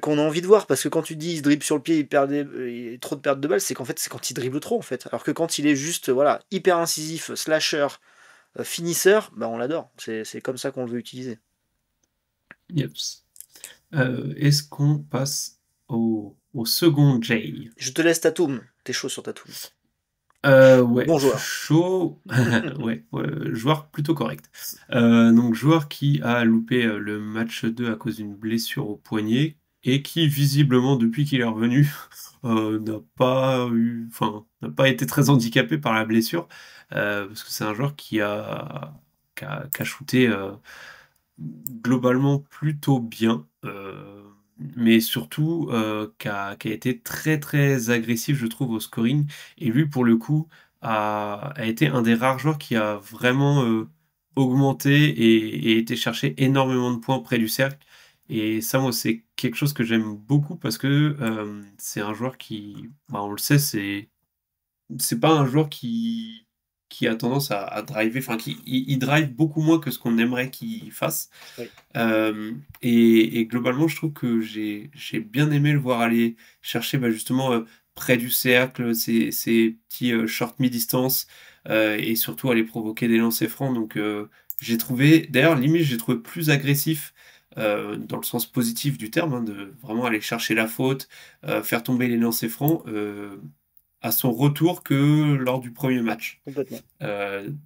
qu'on a envie de voir, parce que quand tu dis il se dribble sur le pied, il trop de pertes de balles, c'est qu'en fait c'est quand il dribble trop en fait. Alors que quand il est juste voilà hyper incisif, slasher, finisseur, bah on l'adore. C'est comme ça qu'on le veut utiliser. Yeps. Est-ce qu'on passe au second Jay? Je te laisse Tatum, t'es chaud sur Tatum. Ouais, Bon joueur. Chaud, ouais, joueur plutôt correct. Donc joueur qui a loupé le match 2 à cause d'une blessure au poignet et qui visiblement depuis qu'il est revenu n'a pas été très handicapé par la blessure parce que c'est un joueur qui a shooté globalement plutôt bien. Mais surtout qui a été très très agressif, je trouve, au scoring. Et lui, pour le coup, a été un des rares joueurs qui a vraiment augmenté et été chercher énormément de points près du cercle. Et ça, moi, c'est quelque chose que j'aime beaucoup parce que c'est un joueur qui, on le sait, c'est pas un joueur qui a tendance à driver, enfin, il drive beaucoup moins que ce qu'on aimerait qu'il fasse. Oui. Et globalement, je trouve que j'ai bien aimé le voir aller chercher justement près du cercle, ces petits short mi-distance, et surtout aller provoquer des lancers francs. Donc j'ai trouvé, d'ailleurs, limite, j'ai trouvé plus agressif. Dans le sens positif du terme, de vraiment aller chercher la faute, faire tomber les lancers francs, à son retour que lors du premier match. Complètement.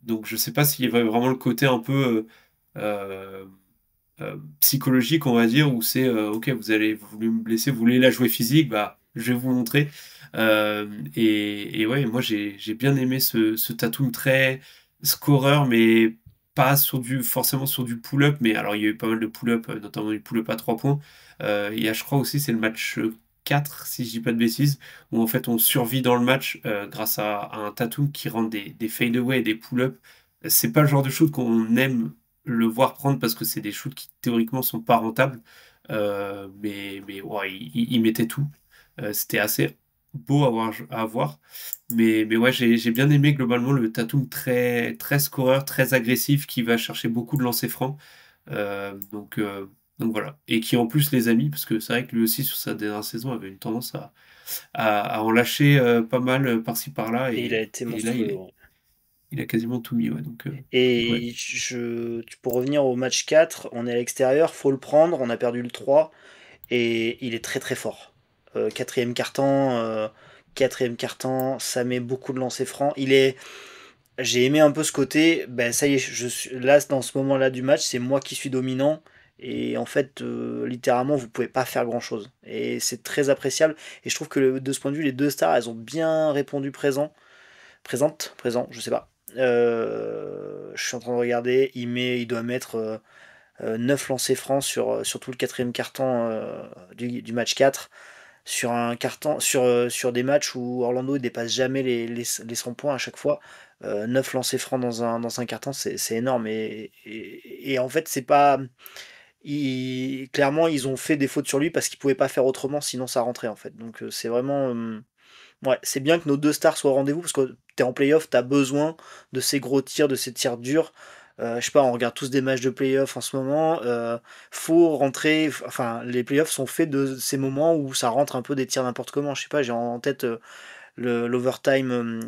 Donc je sais pas s'il y avait vraiment le côté un peu psychologique, on va dire, où c'est ok, vous voulez me blesser, vous voulez la jouer physique, je vais vous montrer. Et ouais, moi j'ai bien aimé ce Tatum très scoreur, mais pas forcément sur du pull-up, mais alors il y a eu pas mal de pull-up, notamment du pull-up à 3 points. Il y a, je crois aussi, c'est le match 4, si je dis pas de bêtises, où en fait on survit dans le match grâce à un Tatum qui rend des fade-away et des pull-up. C'est pas le genre de shoot qu'on aime le voir prendre parce que c'est des shoots qui théoriquement sont pas rentables, mais ouais, il mettait tout. C'était assez beau à voir. Mais ouais, j'ai bien aimé globalement le Tatum très, très scoreur, très agressif, qui va chercher beaucoup de lancers francs. Donc voilà. Et qui en plus les a mis, parce que c'est vrai que lui aussi sur sa dernière saison avait une tendance à en lâcher pas mal par-ci par-là. Et il a été monstrueux. Il a quasiment tout mis. Ouais, donc, et pour revenir au match 4, on est à l'extérieur, faut le prendre, on a perdu le 3, et il est très très fort. Quatrième carton, ça met beaucoup de lancers francs. J'ai aimé un peu ce côté, ça y est, là dans ce moment-là du match, c'est moi qui suis dominant. Et en fait, littéralement, vous pouvez pas faire grand-chose. Et c'est très appréciable. Et je trouve que de ce point de vue, les deux stars, elles ont bien répondu présent, je sais pas. Je suis en train de regarder, il doit mettre 9 lancers francs sur tout le quatrième carton du match 4. Sur des matchs où Orlando ne dépasse jamais les 100 points à chaque fois. 9 lancers francs dans un quart-temps, c'est énorme. Et en fait, c'est pas. Clairement, ils ont fait des fautes sur lui parce qu'ils pouvaient pas faire autrement, sinon ça rentrait en fait. Donc c'est vraiment. Ouais, c'est bien que nos deux stars soient au rendez-vous parce que t'es en playoff, t'as besoin de ces gros tirs, de ces tirs durs. Je sais pas, on regarde tous des matchs de playoff en ce moment. Faut rentrer. Enfin, les playoffs sont faits de ces moments où ça rentre un peu des tirs n'importe comment. Je sais pas, j'ai en tête l'overtime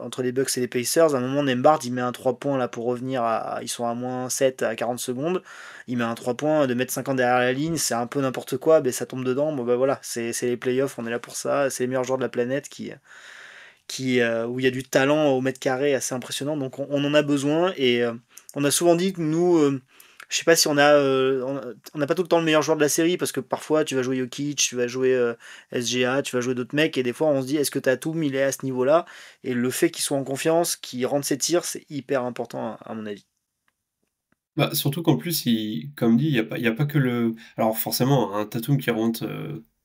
entre les Bucks et les Pacers. À un moment, Nembhard il met un 3 points là pour revenir ils sont à moins 7 à 40 secondes. Il met un 3 points de mettre 50 derrière la ligne, c'est un peu n'importe quoi, mais ça tombe dedans. Bon bah voilà, c'est les playoffs, on est là pour ça. C'est les meilleurs joueurs de la planète où il y a du talent au mètre carré assez impressionnant, donc on en a besoin. Et on a souvent dit que nous, je sais pas si on n'a pas tout le temps le meilleur joueur de la série, parce que parfois tu vas jouer Jokic, tu vas jouer SGA, tu vas jouer d'autres mecs, et des fois on se dit est-ce que Tatum il est à ce niveau-là, et le fait qu'il soit en confiance, qu'il rentre ses tirs, c'est hyper important à mon avis. Bah, surtout qu'en plus, comme dit, il y a pas que le. Alors forcément, un Tatum qui rentre,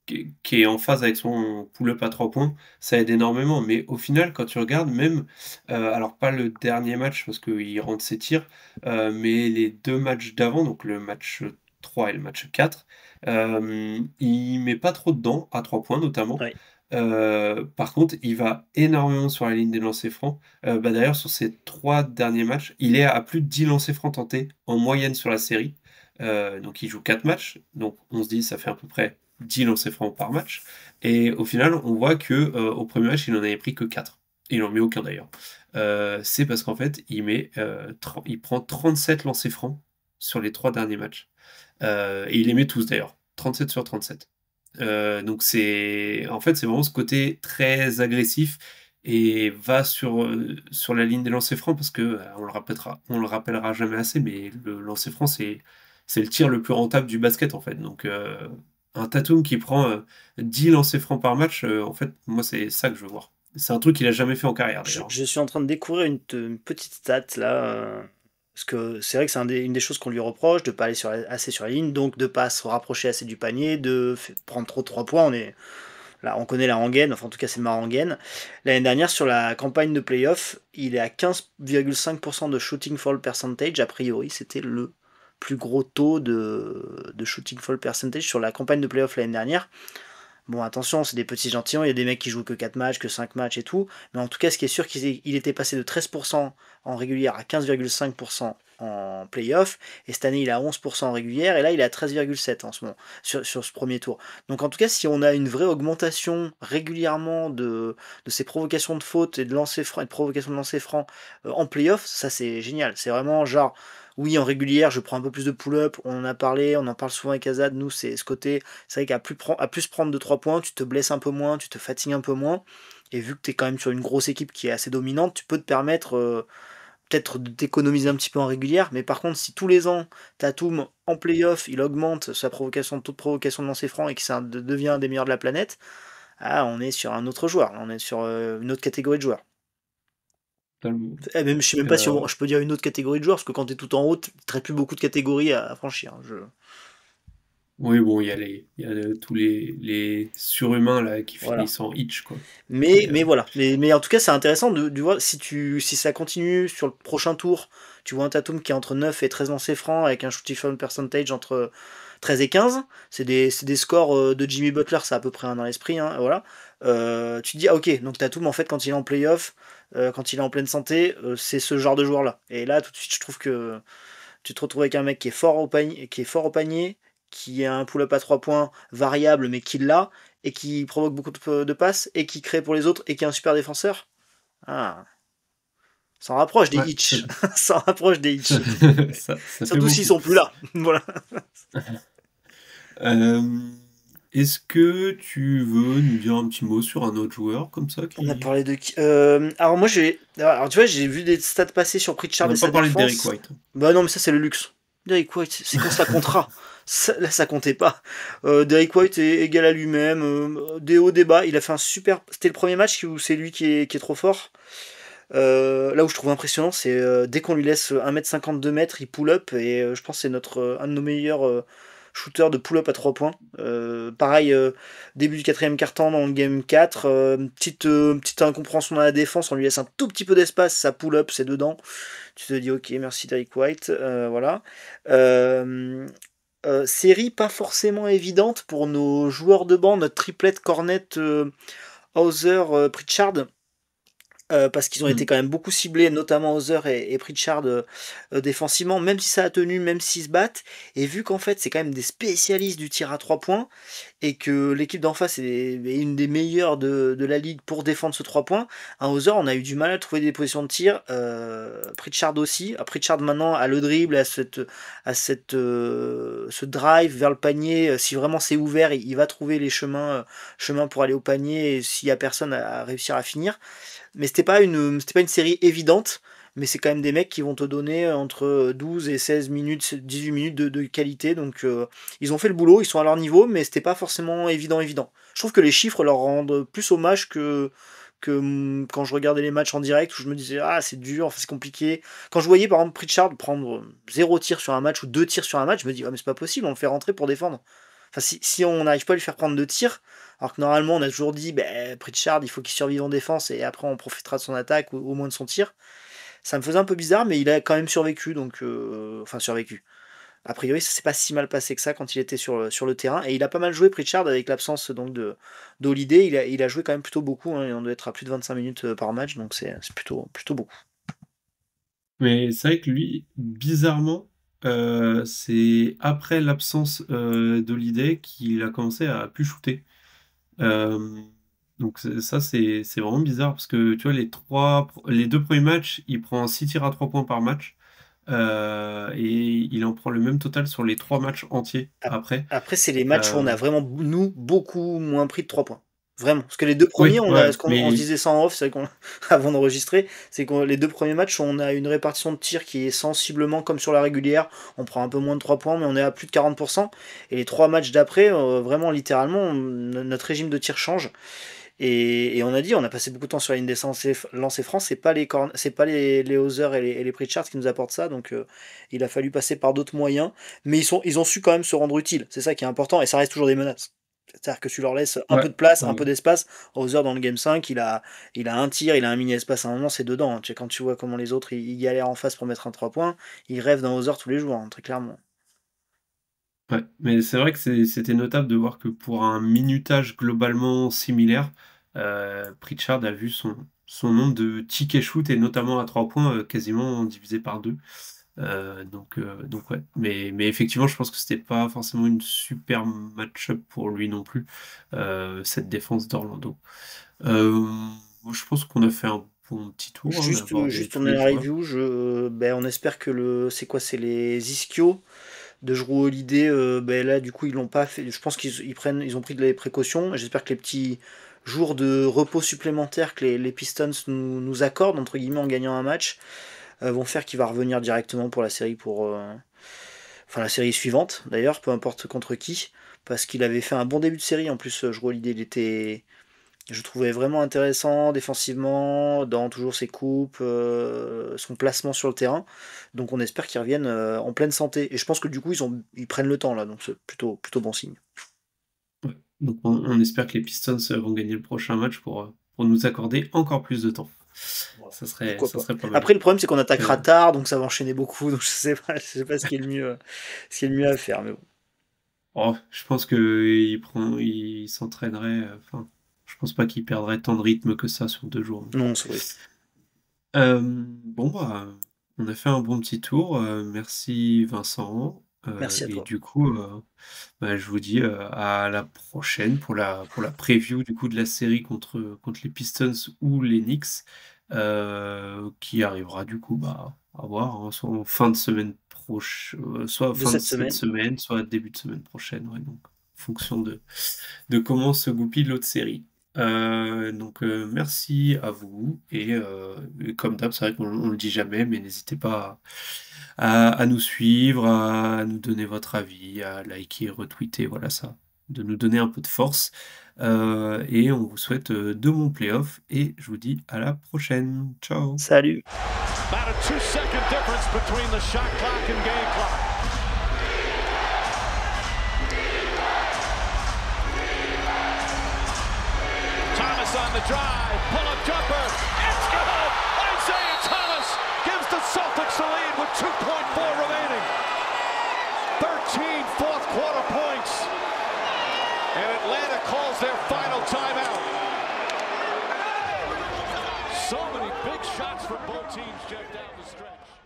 qui est en phase avec son pull-up à 3 points, ça aide énormément. Mais au final, quand tu regardes, même, alors pas le dernier match parce qu'il rentre ses tirs, mais les deux matchs d'avant, donc le match 3 et le match 4, il met pas trop dedans, à 3 points notamment. Ouais. Par contre, il va énormément sur la ligne des lancers francs. D'ailleurs, sur ces 3 derniers matchs, il est à plus de 10 lancers francs tentés en moyenne sur la série. Donc il joue 4 matchs, donc on se dit ça fait à peu près 10 lancers francs par match. Et au final, on voit que au premier match, il n'en avait pris que 4. Il n'en met aucun d'ailleurs. C'est parce qu'en fait, il prend 37 lancers francs sur les 3 derniers matchs. Et il les met tous d'ailleurs, 37 sur 37. Donc en fait, c'est vraiment ce côté très agressif et va sur la ligne des lancers francs parce que on le rappellera jamais assez, mais le lancer franc c'est le tir le plus rentable du basket en fait. Donc un Tatum qui prend 10 lancers francs par match, en fait, moi c'est ça que je veux voir. C'est un truc qu'il a jamais fait en carrière d'ailleurs. Je suis en train de découvrir une petite stat là. Parce que c'est vrai que c'est une des choses qu'on lui reproche, de pas aller assez sur la ligne, donc de pas se rapprocher assez du panier, prendre trop de 3 points. Là, on connaît la rengaine, enfin en tout cas c'est ma rengaine. L'année dernière, sur la campagne de playoff, il est à 15,5% de shooting fall percentage. A priori, c'était le plus gros taux de shooting fall percentage sur la campagne de playoff l'année dernière. Bon, attention, c'est des petits gentillons, il y a des mecs qui jouent que 4 matchs, que 5 matchs et tout, mais en tout cas, ce qui est sûr, qu'il était passé de 13% en régulière à 15,5% en playoff, et cette année, il est à 11% en régulière, et là, il est à 13,7% en ce moment, sur ce premier tour. Donc, en tout cas, si on a une vraie augmentation régulièrement de ces provocations de fautes et de lancers francs, et de provocations de lancers francs en playoff, ça, c'est génial. C'est vraiment genre. Oui, en régulière, je prends un peu plus de pull-up, on en a parlé, on en parle souvent avec Azad, nous, c'est ce côté, c'est vrai qu'à plus prendre de 3 points, tu te blesses un peu moins, tu te fatigues un peu moins, et vu que tu es quand même sur une grosse équipe qui est assez dominante, tu peux te permettre peut-être de t'économiser un petit peu en régulière, mais par contre, si tous les ans, Tatum, en playoff, il augmente sa provocation, taux de provocation de lancer franc et que ça devient un des meilleurs de la planète, on est sur un autre joueur, on est sur une autre catégorie de joueurs. Même, je sais même pas si je peux dire une autre catégorie de joueurs, parce que quand tu es tout en haut, tu n'as plus beaucoup de catégories à franchir. Oui, bon, il y a tous les surhumains là qui finissent en hitch, quoi. Mais voilà. Mais en tout cas, c'est intéressant de voir si ça continue sur le prochain tour. Tu vois un Tatum qui est entre 9 et 13 lancers francs avec un shooting foul percentage entre 13 et 15. C'est des scores de Jimmy Butler, c'est à peu près un dans l'esprit. Hein, voilà. Tu te dis, ok, donc Tatum, en fait, quand il est en playoff, quand il est en pleine santé, c'est ce genre de joueur-là. Et là, tout de suite, je trouve que tu te retrouves avec un mec qui est fort au panier, qui a un pull-up à 3 points variable, mais qui l'a, et qui provoque beaucoup de passes, et qui crée pour les autres, et qui est un super défenseur. S'en rapproche des hitch. S'en rapproche des hitch. Surtout s'ils sont plus là. Voilà. Est-ce que tu veux nous dire un petit mot sur un autre joueur comme ça On a parlé de qui alors moi alors tu vois, j'ai vu des stats passer sur Pritchard et sa défense. On n'a pas parlé de Derrick White. Bah non, mais ça c'est le luxe. Derrick White, c'est quand ça comptera. Là ça comptait pas. Derrick White est égal à lui-même. Des hauts, des bas. Il a fait un super. C'était le premier match où c'est lui qui est trop fort. Là où je trouve impressionnant, c'est dès qu'on lui laisse 1m50, 2 mètres, il pull up, et je pense que c'est un de nos meilleurs shooter de pull-up à 3 points. Pareil, début du 4e quart-temps dans le game 4, petite incompréhension dans la défense, on lui laisse un tout petit peu d'espace, ça pull-up, c'est dedans. Tu te dis ok, merci Derrick White, voilà. Série pas forcément évidente pour nos joueurs de banc, notre triplette Cornet, Hauser, Pritchard. Parce qu'ils ont été quand même beaucoup ciblés, notamment Hauser et Pritchard défensivement, même si ça a tenu, même s'ils se battent. Et vu qu'en fait, c'est quand même des spécialistes du tir à 3 points, et que l'équipe d'en face est une des meilleures de la ligue pour défendre ce 3 points, à Hauser, on a eu du mal à trouver des positions de tir. Pritchard aussi. Pritchard maintenant a le dribble, ce drive vers le panier. Si vraiment c'est ouvert, il va trouver les chemins pour aller au panier, et s'il n'y a personne à réussir à finir. Mais c'était pas une série évidente, mais c'est quand même des mecs qui vont te donner entre 12 et 16 minutes, 18 minutes de qualité, donc ils ont fait le boulot, ils sont à leur niveau, mais c'était pas forcément évident. Je trouve que les chiffres leur rendent plus hommage que quand je regardais les matchs en direct, où je me disais c'est dur, c'est compliqué. Quand je voyais par exemple Pritchard prendre 0 tir sur un match ou 2 tirs sur un match, je me dis mais c'est pas possible, on le fait rentrer pour défendre. Enfin, si on n'arrive pas à lui faire prendre 2 tirs, alors que normalement on a toujours dit Pritchard il faut qu'il survive en défense et après on profitera de son attaque ou au moins de son tir, ça me faisait un peu bizarre, mais il a quand même survécu, donc survécu. A priori ça s'est pas si mal passé que ça quand il était sur le terrain, et il a pas mal joué Pritchard avec l'absence donc d'Holiday, il a joué quand même plutôt beaucoup, hein, on doit être à plus de 25 minutes par match, donc c'est plutôt beaucoup. Mais c'est vrai que lui, bizarrement, c'est après l'absence d'Holiday qu'il a commencé à plus shooter. Donc ça, c'est vraiment bizarre, parce que tu vois, les 2 premiers matchs, il prend 6 tirs à 3 points par match, et il en prend le même total sur les 3 matchs entiers après. Après, c'est les matchs où on a vraiment, nous, beaucoup moins pris de 3 points. Vraiment. Parce que les 2 premiers, Oui, on ouais, se disait ça en off, c'est avant d'enregistrer, c'est que les 2 premiers matchs, on a une répartition de tir qui est sensiblement comme sur la régulière. On prend un peu moins de 3 points, mais on est à plus de 40%. Et les 3 matchs d'après, vraiment, littéralement, notre régime de tir change. Et on a dit, on a passé beaucoup de temps sur la ligne des lancers francs, c'est pas les Hauser et les Pritchard qui nous apportent ça, donc il a fallu passer par d'autres moyens, mais ils ont su quand même se rendre utiles, c'est ça qui est important, et ça reste toujours des menaces. C'est-à-dire que tu leur laisses un peu de place, un peu d'espace. Hauser dans le game 5, il a un tir, il a un mini-espace à un moment, c'est dedans. Hein. Quand tu vois comment les autres ils galèrent en face pour mettre un 3 points, ils rêvent d'un Hauser tous les jours, hein, très clairement. Ouais, mais c'est vrai que c'était notable de voir que pour un minutage globalement similaire, Pritchard a vu son nombre de tickets shoot, et notamment à 3 points, quasiment divisé par 2. Donc ouais. Mais effectivement, je pense que c'était pas forcément une super match-up pour lui non plus, cette défense d'Orlando. Je pense qu'on a fait un bon petit tour. Juste on a la review, on espère que c'est les ischios de Jrue Holiday, là du coup ils l'ont pas fait. Je pense qu'ils ont pris des précautions. J'espère que les petits jours de repos supplémentaires que les Pistons nous accordent entre guillemets en gagnant un match vont faire qu'il va revenir directement pour la série la série suivante d'ailleurs, peu importe contre qui, parce qu'il avait fait un bon début de série. En plus, Jrue Holiday, je trouvais vraiment intéressant défensivement, dans toujours ses coupes, son placement sur le terrain. Donc on espère qu'il revienne en pleine santé. Et je pense que du coup ils prennent le temps là, donc c'est plutôt bon signe. Ouais. Donc on espère que les Pistons vont gagner le prochain match pour nous accorder encore plus de temps. Ça serait pas mal. Après le problème c'est qu'on attaquera tard, donc ça va enchaîner beaucoup, donc je sais pas ce qui est le mieux à faire, mais bon. Oh, je pense qu'il s'entraînerait. Je pense pas qu'il perdrait tant de rythme que ça sur 2 jours. Non, c'est vrai. Bon, on a fait un bon petit tour. Merci Vincent. Merci à toi. Et du coup, je vous dis à la prochaine pour la preview du coup de la série contre les Pistons ou les Knicks, qui arrivera du coup à voir, hein, soit en fin de semaine prochaine, soit fin de cette semaine, soit début de semaine prochaine. Ouais, donc en fonction de comment se goupille l'autre série. Donc merci à vous, et comme d'hab, c'est vrai qu'on le dit jamais, mais n'hésitez pas à nous suivre, à nous donner votre avis, à liker, retweeter, voilà ça, de nous donner un peu de force, et on vous souhaite de bons playoffs, et je vous dis à la prochaine. Ciao. Salut. fourth quarter points. And Atlanta calls their final timeout. So many big shots for both teams, Jeff, down the stretch.